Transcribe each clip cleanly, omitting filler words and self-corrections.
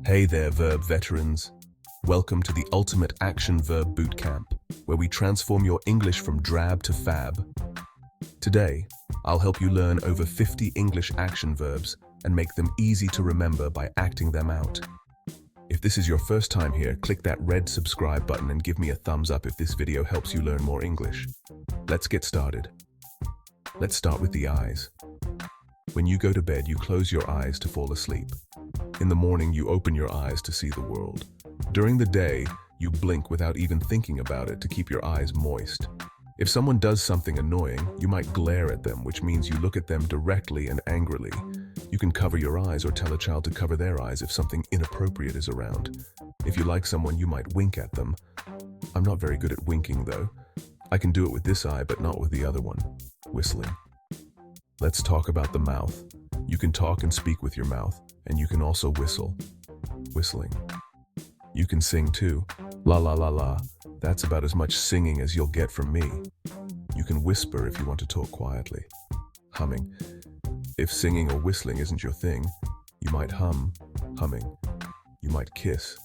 Hey there, verb veterans. Welcome to the Ultimate Action Verb Bootcamp, where we transform your English from drab to fab. Today, I'll help you learn over 50 English action verbs and make them easy to remember by acting them out. If this is your first time here, click that red subscribe button and give me a thumbs up if this video helps you learn more English. Let's get started. Let's start with the eyes. When you go to bed, you close your eyes to fall asleep. In the morning, you open your eyes to see the world. During the day, you blink without even thinking about it to keep your eyes moist. If someone does something annoying, you might glare at them, which means you look at them directly and angrily. You can cover your eyes or tell a child to cover their eyes if something inappropriate is around. If you like someone, you might wink at them. I'm not very good at winking, though. I can do it with this eye, but not with the other one. Whistling. Let's talk about the mouth. You can talk and speak with your mouth, and you can also whistle. Whistling. You can sing too. La la la la. That's about as much singing as you'll get from me. You can whisper if you want to talk quietly. Humming. If singing or whistling isn't your thing, you might hum. Humming. You might kiss.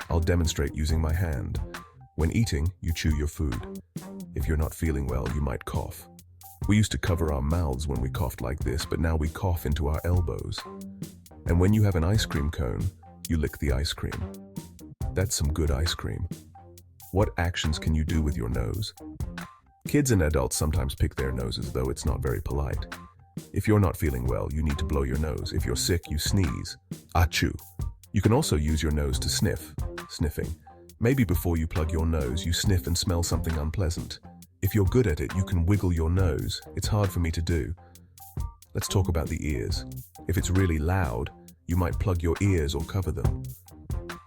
I'll demonstrate using my hand. When eating, you chew your food. If you're not feeling well, you might cough. We used to cover our mouths when we coughed like this, but now we cough into our elbows. And when you have an ice cream cone, you lick the ice cream. That's some good ice cream. What actions can you do with your nose? Kids and adults sometimes pick their noses, though it's not very polite. If you're not feeling well, you need to blow your nose. If you're sick, you sneeze. Achoo. You can also use your nose to sniff. Sniffing. Maybe before you plug your nose, you sniff and smell something unpleasant. If you're good at it, you can wiggle your nose. It's hard for me to do. Let's talk about the ears. If it's really loud, you might plug your ears or cover them.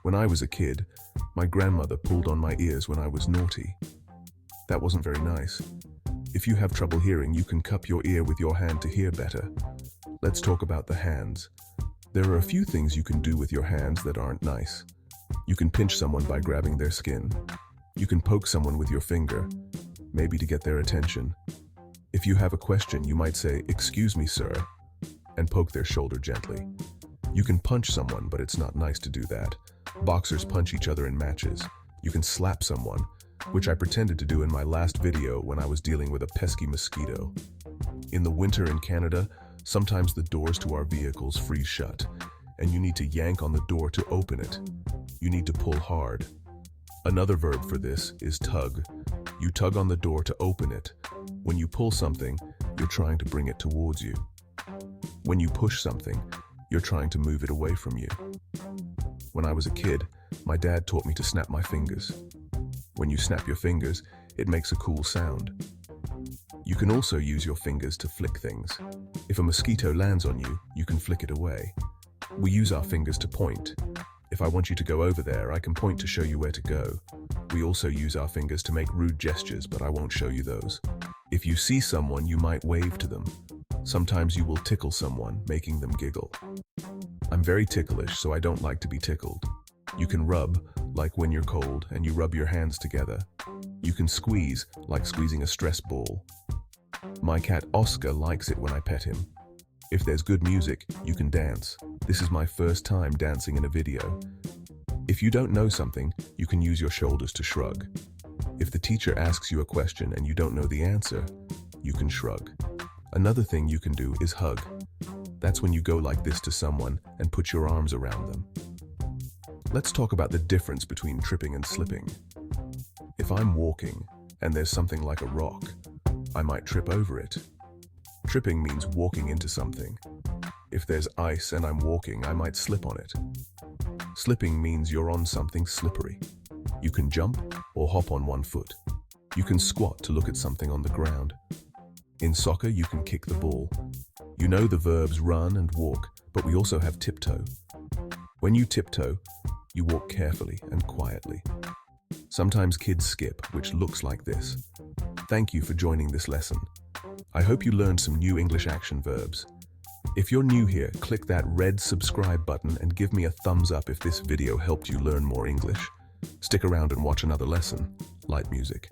When I was a kid, my grandmother pulled on my ears when I was naughty. That wasn't very nice. If you have trouble hearing, you can cup your ear with your hand to hear better. Let's talk about the hands. There are a few things you can do with your hands that aren't nice. You can pinch someone by grabbing their skin. You can poke someone with your finger, maybe to get their attention. If you have a question, you might say, "Excuse me, sir," and poke their shoulder gently. You can punch someone, but it's not nice to do that. Boxers punch each other in matches. You can slap someone, which I pretended to do in my last video when I was dealing with a pesky mosquito. In the winter in Canada, sometimes the doors to our vehicles freeze shut, and you need to yank on the door to open it. You need to pull hard. Another verb for this is tug. You tug on the door to open it. When you pull something, you're trying to bring it towards you. When you push something, you're trying to move it away from you. When I was a kid, my dad taught me to snap my fingers. When you snap your fingers, it makes a cool sound. You can also use your fingers to flick things. If a mosquito lands on you, you can flick it away. We use our fingers to point. If I want you to go over there, I can point to show you where to go. We also use our fingers to make rude gestures, but I won't show you those. If you see someone, you might wave to them. Sometimes you will tickle someone, making them giggle. I'm very ticklish, so I don't like to be tickled. You can rub, like when you're cold and you rub your hands together. You can squeeze, like squeezing a stress ball. My cat Oscar likes it when I pet him. If there's good music, you can dance. This is my first time dancing in a video. If you don't know something, you can use your shoulders to shrug. If the teacher asks you a question and you don't know the answer, you can shrug. Another thing you can do is hug. That's when you go like this to someone and put your arms around them. Let's talk about the difference between tripping and slipping. If I'm walking and there's something like a rock, I might trip over it. Tripping means walking into something. If there's ice and I'm walking, I might slip on it. Slipping means you're on something slippery. You can jump or hop on one foot. You can squat to look at something on the ground. In soccer, you can kick the ball. You know the verbs run and walk, but we also have tiptoe. When you tiptoe, you walk carefully and quietly. Sometimes kids skip, which looks like this. Thank you for joining this lesson. I hope you learned some new English action verbs. If you're new here, click that red subscribe button and give me a thumbs up if this video helped you learn more English. Stick around and watch another lesson. Light music.